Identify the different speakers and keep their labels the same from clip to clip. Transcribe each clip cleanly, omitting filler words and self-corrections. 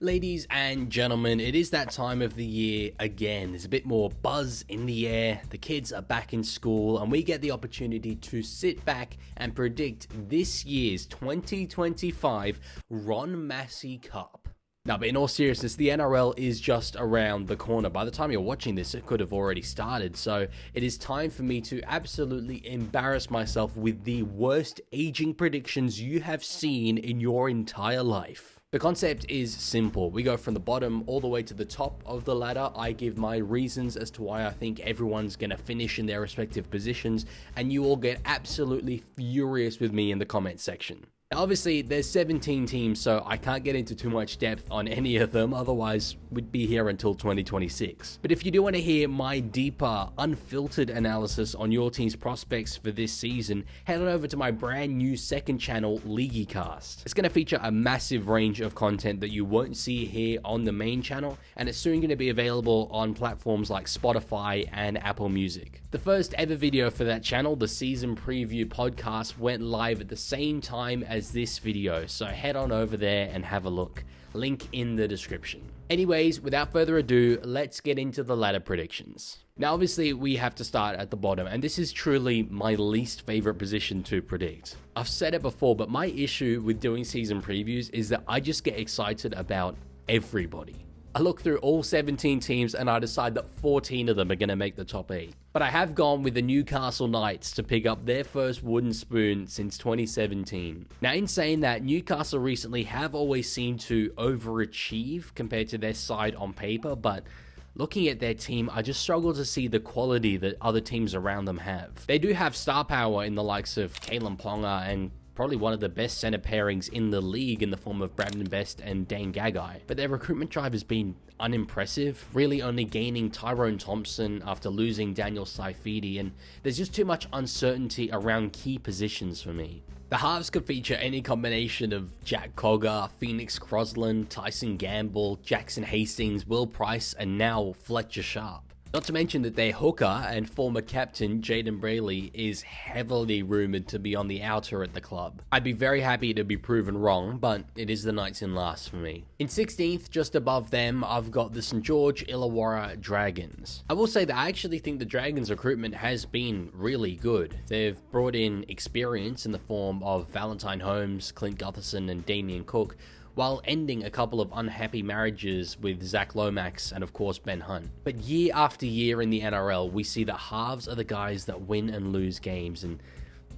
Speaker 1: Ladies and gentlemen, it is that time of the year again. There's a bit more buzz in the air. The kids are back in school and we get the opportunity to sit back and predict this year's 2025 Ron Massey Cup. Now, but in all seriousness, the NRL is just around the corner. By the time you're watching this, it could have already started. So it is time for me to absolutely embarrass myself with the worst aging predictions you have seen in your entire life. The concept is simple. We go from the bottom all the way to the top of the ladder. I give my reasons as to why I think everyone's going to finish in their respective positions, and you all get absolutely furious with me in the comment section. Now, obviously, there's 17 teams, so I can't get into too much depth on any of them, otherwise we'd be here until 2026. But if you do want to hear my deeper, unfiltered analysis on your team's prospects for this season, head on over to my brand new second channel, Leaguie Cast. It's going to feature a massive range of content that you won't see here on the main channel, and it's soon going to be available on platforms like Spotify and Apple Music. The first ever video for that channel, the season preview podcast, went live at the same time as this video, so head on over there and have a look. Link in the description. Anyways, without further ado, let's get into the ladder predictions. Now, obviously, we have to start at the bottom, and this is truly my least favorite position to predict. I've said it before, but my issue with doing season previews is that I just get excited about everybody. I look through all 17 teams and I decide that 14 of them are going to make the top 8. But I have gone with the Newcastle Knights to pick up their first wooden spoon since 2017. Now, in saying that, Newcastle recently have always seemed to overachieve compared to their side on paper, but looking at their team, I just struggle to see the quality that other teams around them have. They do have star power in the likes of Kalen Ponga and probably one of the best center pairings in the league in the form of Brandon Best and Dane Gagai. But their recruitment drive has been unimpressive, really only gaining Tyrone Thompson after losing Daniel Saifidi, and there's just too much uncertainty around key positions for me. The halves could feature any combination of Jack Cogger, Phoenix Crosland, Tyson Gamble, Jackson Hastings, Will Price, and now Fletcher Sharp. Not to mention that their hooker and former captain, Jaden Brayley, is heavily rumoured to be on the outer at the club. I'd be very happy to be proven wrong, but it is the Knights in last for me. In 16th, just above them, I've got the St. George Illawarra Dragons. I will say that I actually think the Dragons' recruitment has been really good. They've brought in experience in the form of Valentine Holmes, Clint Gutherson, and Damien Cook, while ending a couple of unhappy marriages with Zach Lomax and of course Ben Hunt. But year after year in the NRL, we see that halves are the guys that win and lose games, and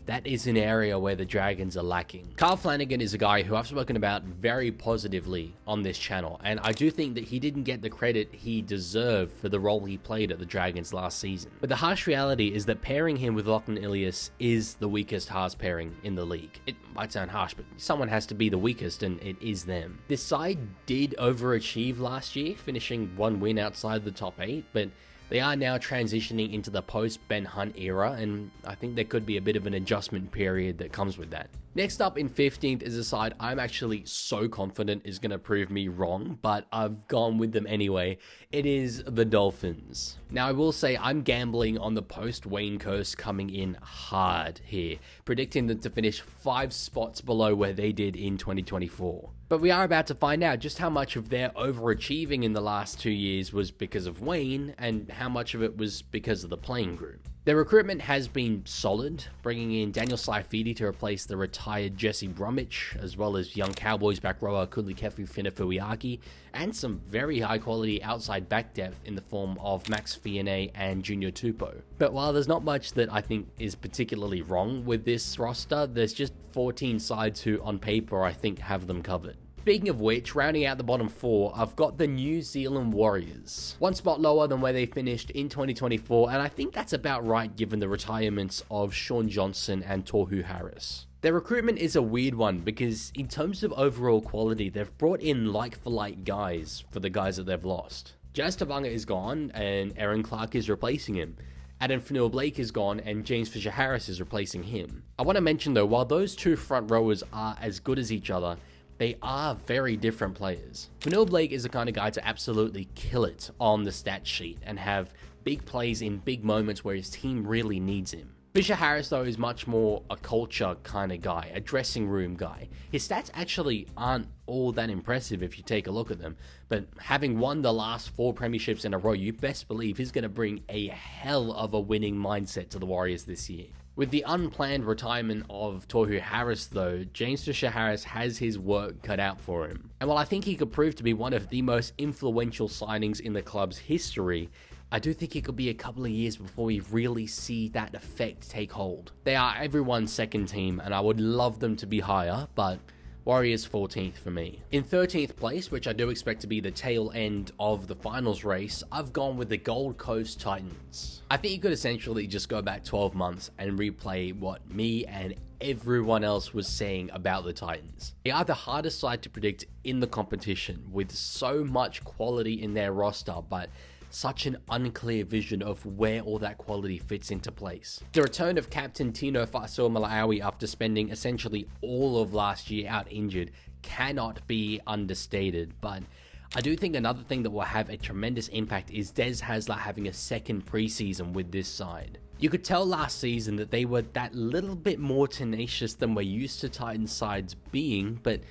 Speaker 1: that is an area where the Dragons are lacking. Carl Flanagan is a guy who I've spoken about very positively on this channel, and I do think that he didn't get the credit he deserved for the role he played at the Dragons last season. But the harsh reality is that pairing him with Lachlan Ilias is the weakest halves pairing in the league. It might sound harsh, but someone has to be the weakest, and it is them. This side did overachieve last year, finishing one win outside the top 8, but they are now transitioning into the post-Ben Hunt era, and I think there could be a bit of an adjustment period that comes with that. Next up in 15th is a side I'm actually so confident is going to prove me wrong, but I've gone with them anyway. It is the Dolphins. Now, I will say I'm gambling on the post-Wayne curse coming in hard here, predicting them to finish 5 spots below where they did in 2024. But we are about to find out just how much of their overachieving in the last 2 years was because of Wayne and how much of it was because of the playing group. Their recruitment has been solid, bringing in Daniel Saifidi to replace the retired Jesse Bromwich, as well as young Cowboys back rower Kulikefu Finafuiaki, and some very high quality outside back depth in the form of Max Fianet and Junior Tupou. But while there's not much that I think is particularly wrong with this roster, there's just 14 sides who on paper I think have them covered. Speaking of which, rounding out the bottom 4, I've got the New Zealand Warriors. One spot lower than where they finished in 2024, and I think that's about right given the retirements of Sean Johnson and Tohu Harris. Their recruitment is a weird one because in terms of overall quality, they've brought in like-for-like guys for the guys that they've lost. Jazz Tavanga is gone and Aaron Clark is replacing him. Adam Fanua-Blake is gone and James Fisher-Harris is replacing him. I want to mention though, while those two front rowers are as good as each other, they are very different players. Fanua-Blake is the kind of guy to absolutely kill it on the stat sheet and have big plays in big moments where his team really needs him. Fisher Harris, though, is much more a culture kind of guy, a dressing room guy. His stats actually aren't all that impressive if you take a look at them, but having won the last 4 premierships in a row, you best believe he's going to bring a hell of a winning mindset to the Warriors this year. With the unplanned retirement of Tohu Harris, though, James Fisher Harris has his work cut out for him. And while I think he could prove to be one of the most influential signings in the club's history, I do think it could be a couple of years before we really see that effect take hold. They are everyone's second team, and I would love them to be higher, but Warriors 14th for me. In 13th place, which I do expect to be the tail end of the finals race, I've gone with the Gold Coast Titans. I think you could essentially just go back 12 months and replay what me and everyone else was saying about the Titans. They are the hardest side to predict in the competition, with so much quality in their roster, but such an unclear vision of where all that quality fits into place. The return of captain Tino Fa'asuamaleaui after spending essentially all of last year out injured cannot be understated, but I do think another thing that will have a tremendous impact is Des Hasler having a second preseason with this side. You could tell last season that they were that little bit more tenacious than we're used to Titans sides being, but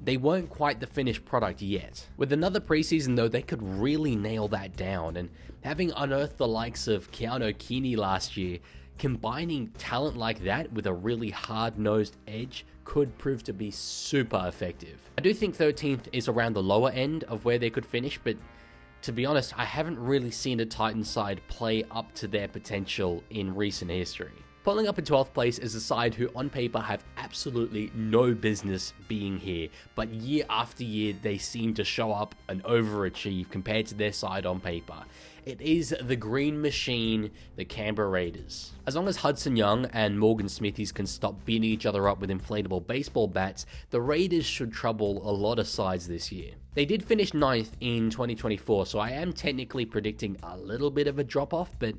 Speaker 1: they weren't quite the finished product yet. With another preseason though, they could really nail that down, and having unearthed the likes of Keanu Keeney last year, combining talent like that with a really hard-nosed edge could prove to be super effective. I do think 13th is around the lower end of where they could finish, but to be honest, I haven't really seen a Titans side play up to their potential in recent history. Pulling up in 12th place is a side who on paper have absolutely no business being here, but year after year they seem to show up and overachieve compared to their side on paper. It is the Green Machine, the Canberra Raiders. As long as Hudson Young and Morgan Smithies can stop beating each other up with inflatable baseball bats, the Raiders should trouble a lot of sides this year. They did finish 9th in 2024, so I am technically predicting a little bit of a drop-off, but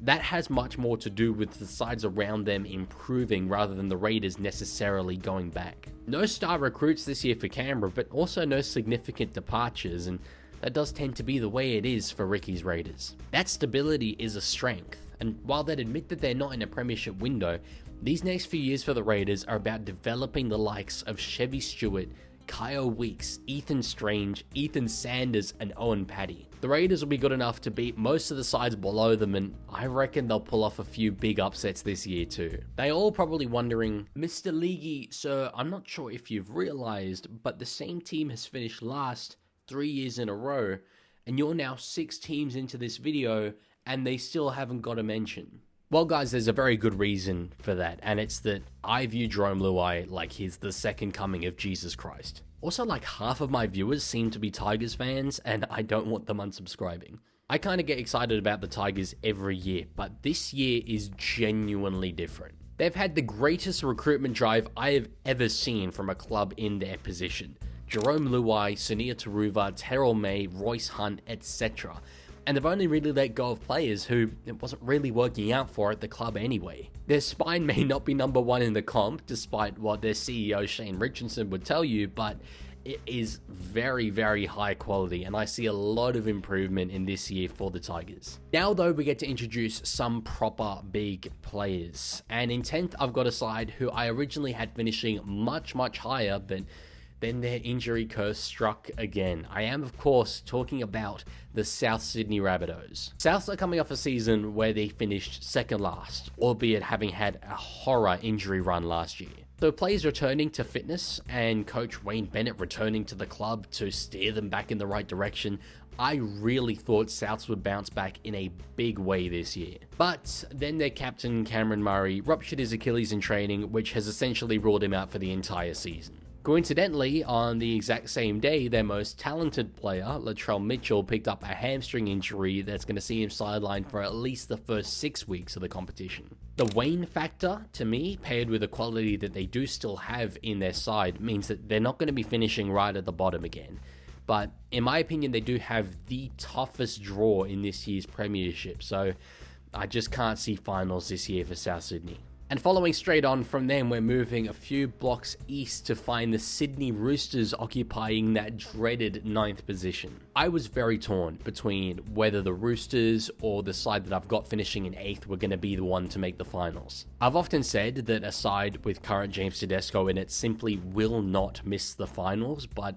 Speaker 1: that has much more to do with the sides around them improving rather than the Raiders necessarily going back. No star recruits this year for Canberra, but also no significant departures, and that does tend to be the way it is for Ricky's Raiders. That stability is a strength, and while they'd admit that they're not in a premiership window, these next few years for the Raiders are about developing the likes of Chevy Stewart, Kyle Weeks, Ethan Strange, Ethan Sanders, and Owen Paddy. The Raiders will be good enough to beat most of the sides below them, and I reckon they'll pull off a few big upsets this year too. They're all probably wondering, Mr. Leaguie, sir, I'm not sure if you've realized, but the same team has finished last 3 years in a row, and you're now 6 teams into this video, and they still haven't got a mention. Well guys, there's a very good reason for that, and it's that I view Jarome Luai like he's the second coming of Jesus Christ. Also, like half of my viewers seem to be Tigers fans, and I don't want them unsubscribing. I kind of get excited about the Tigers every year, but this year is genuinely different. They've had the greatest recruitment drive I have ever seen from a club in their position. Jarome Luai, Sunia Taruva, Terrell May, Royce Hunt, etc. And they've only really let go of players who it wasn't really working out for at the club anyway. Their spine may not be number 1 in the comp, despite what their CEO Shane Richardson would tell you, but it is very, very high quality, and I see a lot of improvement in this year for the Tigers. Now though, we get to introduce some proper big players, and in 10th I've got a side who I originally had finishing much higher, but then their injury curse struck again. I am, of course, talking about the South Sydney Rabbitohs. Souths are coming off a season where they finished second last, albeit having had a horror injury run last year. So players returning to fitness and coach Wayne Bennett returning to the club to steer them back in the right direction, I really thought Souths would bounce back in a big way this year. But then their captain Cameron Murray ruptured his Achilles in training, which has essentially ruled him out for the entire season. Coincidentally, on the exact same day, their most talented player, Latrell Mitchell, picked up a hamstring injury that's going to see him sidelined for at least the first 6 weeks of the competition. The Wayne factor, to me, paired with the quality that they do still have in their side, means that they're not going to be finishing right at the bottom again. But in my opinion, they do have the toughest draw in this year's premiership, so I just can't see finals this year for South Sydney. And following straight on from them, we're moving a few blocks east to find the Sydney Roosters occupying that dreaded 9th position. I was very torn between whether the Roosters or the side that I've got finishing in 8th were going to be the one to make the finals. I've often said that a side with current James Tedesco in it simply will not miss the finals, but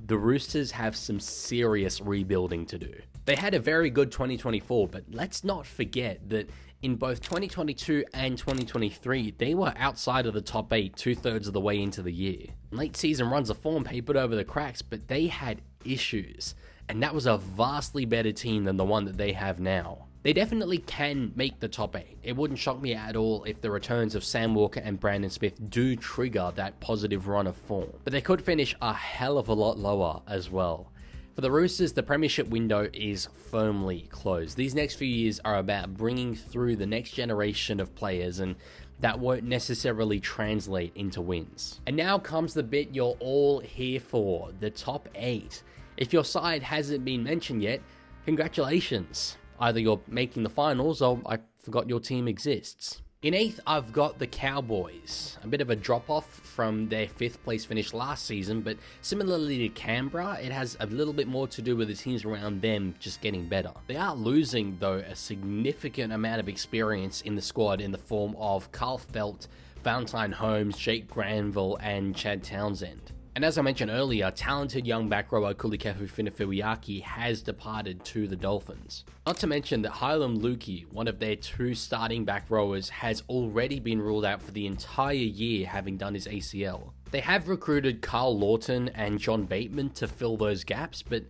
Speaker 1: the Roosters have some serious rebuilding to do. They had a very good 2024, but let's not forget that in both 2022 and 2023, they were outside of the top 8 2/3 of the way into the year. Late season runs of form papered over the cracks, but they had issues, and that was a vastly better team than the one that they have now. They definitely can make the top 8. It wouldn't shock me at all if the returns of Sam Walker and Brandon Smith do trigger that positive run of form, but they could finish a hell of a lot lower as well. For the Roosters, the premiership window is firmly closed. These next few years are about bringing through the next generation of players, and that won't necessarily translate into wins. And now comes the bit you're all here for, the top 8. If your side hasn't been mentioned yet, congratulations. Either you're making the finals or I forgot your team exists. In 8th, I've got the Cowboys. A bit of a drop-off from their 5th place finish last season, but similarly to Canberra, it has a little bit more to do with the teams around them just getting better. They are losing, though, a significant amount of experience in the squad in the form of Carl Felt, Valentine Holmes, Jake Granville, and Chad Townsend. And as I mentioned earlier, talented young back rower Kulikefu Finefeuiaki has departed to the Dolphins. Not to mention that Leaguie, one of their 2 starting back rowers, has already been ruled out for the entire year, having done his ACL. They have recruited Carl Lawton and John Bateman to fill those gaps, but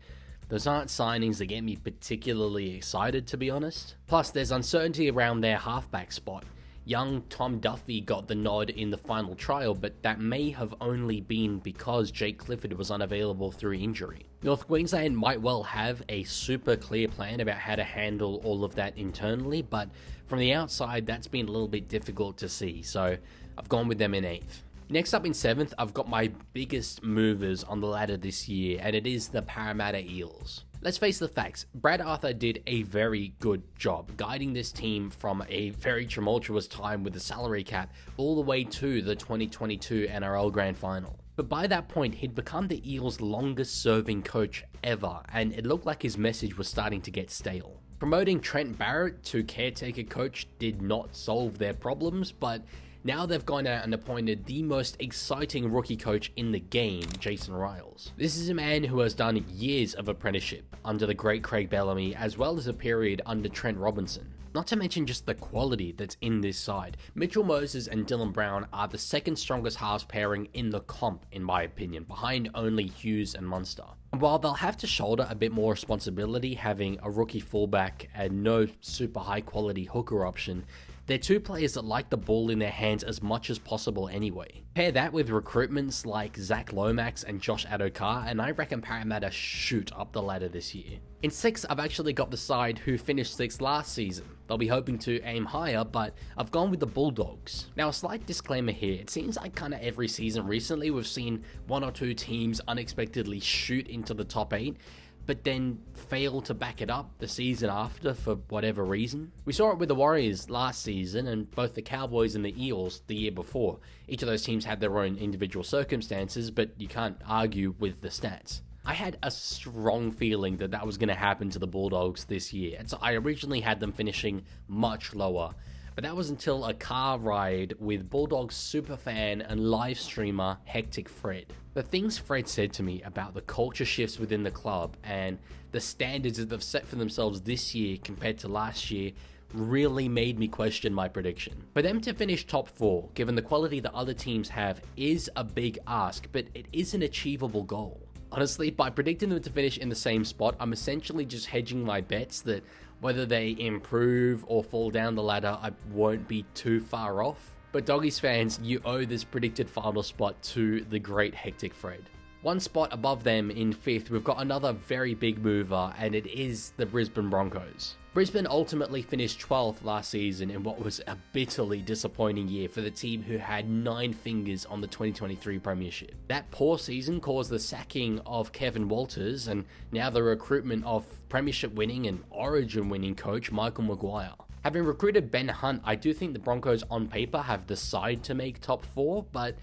Speaker 1: those aren't signings that get me particularly excited, to be honest. Plus, there's uncertainty around their halfback spot. Young Tom Duffy got the nod in the final trial, but that may have only been because Jake Clifford was unavailable through injury. North Queensland might well have a super clear plan about how to handle all of that internally, but from the outside, that's been a little bit difficult to see, so I've gone with them in 8th. Next up in 7th, I've got my biggest movers on the ladder this year, and it is the Parramatta Eels. Let's face the facts, Brad Arthur did a very good job guiding this team from a very tumultuous time with the salary cap all the way to the 2022 NRL Grand Final. But by that point, he'd become the Eels' longest serving coach ever, and it looked like his message was starting to get stale. Promoting Trent Barrett to caretaker coach did not solve their problems, but now they've gone out and appointed the most exciting rookie coach in the game, Jason Riles. This is a man who has done years of apprenticeship under the great Craig Bellamy, as well as a period under Trent Robinson. Not to mention just the quality that's in this side. Mitchell Moses and Dylan Brown are the second strongest halves pairing in the comp, in my opinion, behind only Hughes and Munster. And while they'll have to shoulder a bit more responsibility having a rookie fullback and no super high quality hooker option, they're 2 players that like the ball in their hands as much as possible anyway. Pair that with recruitments like Zach Lomax and Josh Adokar, and I reckon Parramatta shoot up the ladder this year. In 6th, I've actually got the side who finished 6th last season. They'll be hoping to aim higher, but I've gone with the Bulldogs. Now, a slight disclaimer here, it seems like kind of every season recently we've seen 1 or 2 teams unexpectedly shoot into the top 8, but then fail to back it up the season after for whatever reason. We saw it with the Warriors last season and both the Cowboys and the Eels the year before. Each of those teams had their own individual circumstances, but you can't argue with the stats. I had a strong feeling that that was going to happen to the Bulldogs this year, and so I originally had them finishing much lower. But that was until a car ride with Bulldogs superfan and live streamer Hectic Fred. The things Fred said to me about the culture shifts within the club and the standards that they've set for themselves this year compared to last year really made me question my prediction. For them to finish top 4, given the quality that other teams have, is a big ask, but it is an achievable goal. Honestly, by predicting them to finish in the same spot, I'm essentially just hedging my bets that whether they improve or fall down the ladder, I won't be too far off. But Doggies fans, you owe this predicted final spot to the great Hectic Fred. One spot above them in 5th, we've got another very big mover, and it is the Brisbane Broncos. Brisbane ultimately finished 12th last season in what was a bitterly disappointing year for the team who had 9 fingers on the 2023 premiership. That poor season caused the sacking of Kevin Walters and now the recruitment of premiership winning and origin winning coach Michael Maguire. Having recruited Ben Hunt, I do think the Broncos on paper have the side to make top 4, but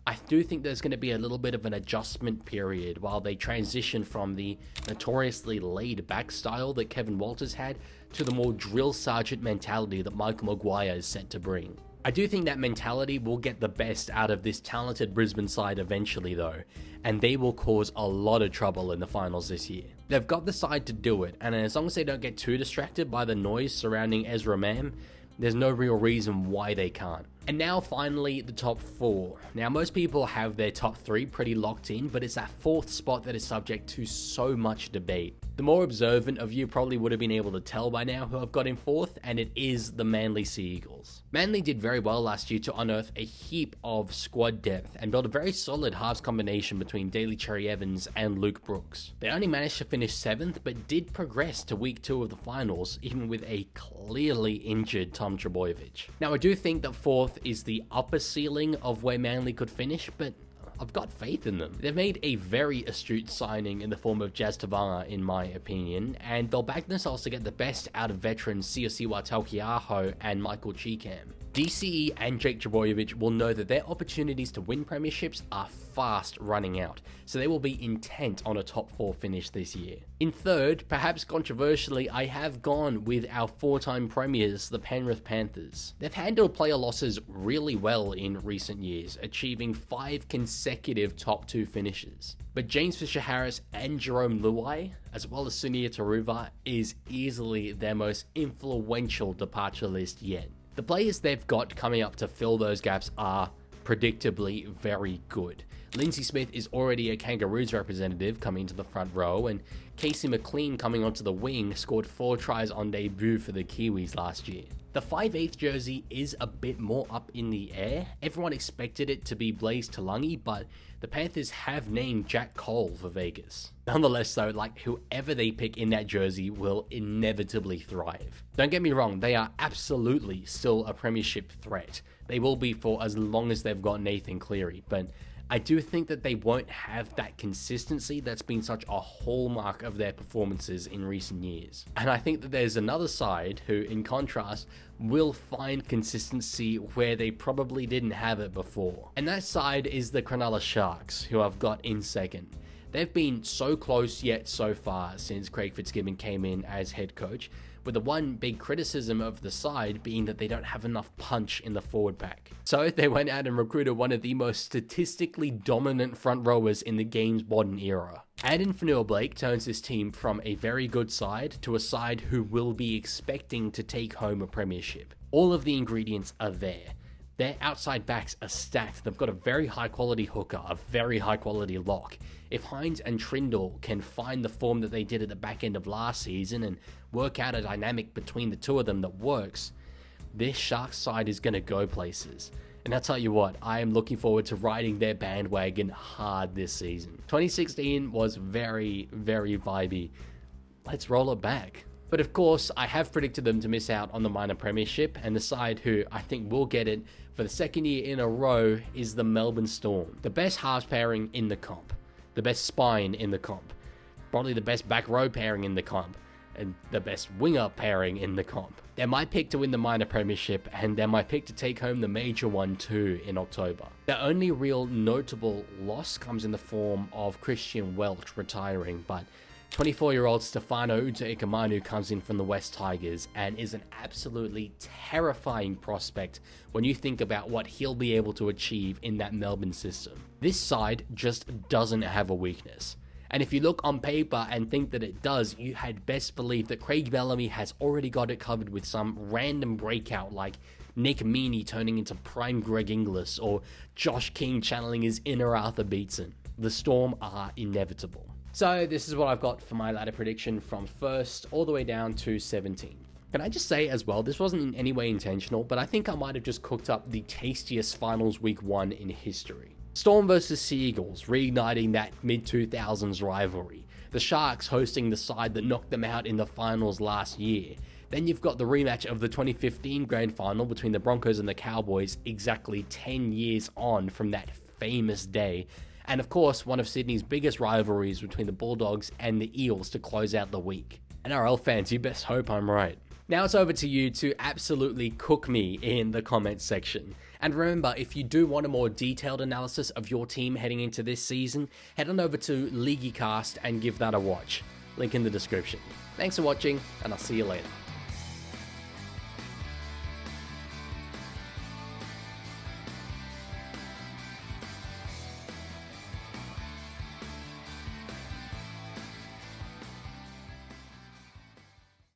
Speaker 1: I do think there's going to be a little bit of an adjustment period while they transition from the notoriously laid-back style that Kevin Walters had to the more drill sergeant mentality that Michael Maguire is set to bring. I do think that mentality will get the best out of this talented Brisbane side eventually though, and they will cause a lot of trouble in the finals this year. They've got the side to do it, and as long as they don't get too distracted by the noise surrounding Ezra Mam, there's no real reason why they can't. And now finally, the top 4. Now most people have their top 3 pretty locked in, but it's that 4th spot that is subject to so much debate. The more observant of you probably would have been able to tell by now who I've got in 4th, and it is the Manly Sea Eagles. Manly did very well last year to unearth a heap of squad depth and build a very solid halves combination between Daly Cherry Evans and Luke Brooks. They only managed to finish 7th, but did progress to week 2 of the finals, even with a clearly injured Tom Trbojevic. Now I do think that 4th is the upper ceiling of where Manly could finish, but I've got faith in them. They've made a very astute signing in the form of Jazz Tavanga, in my opinion, and they'll back themselves to get the best out of veterans Siosiwa Taukiaho and Michael Cheekham. DCE and Jake Trbojevic will know that their opportunities to win premierships are fast running out, so they will be intent on a top 4 finish this year. In 3rd, perhaps controversially, I have gone with our 4-time premiers, the Penrith Panthers. They've handled player losses really well in recent years, achieving 5 consecutive top 2 finishes. But James Fisher-Harris and Jerome Luai, as well as Sunia Taruva, is easily their most influential departure list yet. The players they've got coming up to fill those gaps are predictably very good. Lindsay Smith is already a Kangaroos representative coming to the front row, and Casey McLean coming onto the wing scored 4 tries on debut for the Kiwis last year. The 5/8 jersey is a bit more up in the air. Everyone expected it to be Blaze Talangi, but the Panthers have named Jack Cole for Vegas. Nonetheless though, whoever they pick in that jersey will inevitably thrive. Don't get me wrong, they are absolutely still a premiership threat. They will be for as long as they've got Nathan Cleary, but I do think that they won't have that consistency that's been such a hallmark of their performances in recent years. And I think that there's another side who, in contrast, will find consistency where they probably didn't have it before. And that side is the Cronulla Sharks, who I've got in 2nd. They've been so close yet so far since Craig Fitzgibbon came in as head coach, with the one big criticism of the side being that they don't have enough punch in the forward pack. So they went out and recruited one of the most statistically dominant front rowers in the game's modern era. Addin Fanua-Blake turns this team from a very good side to a side who will be expecting to take home a premiership. All of the ingredients are there. Their outside backs are stacked. They've got a very high quality hooker, a very high quality lock. If Hines and Trindle can find the form that they did at the back end of last season and work out a dynamic between the two of them that works, this Sharks side is going to go places. And I'll tell you what, I am looking forward to riding their bandwagon hard this season. 2016 was very, very vibey. Let's roll it back. But of course, I have predicted them to miss out on the minor premiership, and the side who I think will get it for the 2nd year in a row is the Melbourne Storm. The best halves pairing in the comp, the best spine in the comp, probably the best back row pairing in the comp, and the best winger pairing in the comp. They're my pick to win the minor premiership, and they're my pick to take home the major one too in October. The only real notable loss comes in the form of Christian Welch retiring, but 24-year-old Stefano Uta-Ikamanu comes in from the West Tigers and is an absolutely terrifying prospect when you think about what he'll be able to achieve in that Melbourne system. This side just doesn't have a weakness. And if you look on paper and think that it does, you had best believe that Craig Bellamy has already got it covered with some random breakout like Nick Meaney turning into prime Greg Inglis or Josh King channeling his inner Arthur Beetson. The Storm are inevitable. So this is what I've got for my ladder prediction from 1st all the way down to 17th. Can I just say as well, this wasn't in any way intentional, but I think I might have just cooked up the tastiest finals week 1 in history. Storm versus Sea Eagles, reigniting that mid-2000s rivalry. The Sharks hosting the side that knocked them out in the finals last year. Then you've got the rematch of the 2015 grand final between the Broncos and the Cowboys exactly 10 years on from that famous day. And of course, one of Sydney's biggest rivalries between the Bulldogs and the Eels to close out the week. NRL fans, you best hope I'm right. Now it's over to you to absolutely cook me in the comments section. And remember, if you do want a more detailed analysis of your team heading into this season, head on over to Leaguie and give that a watch. Link in the description. Thanks for watching, and I'll see you later.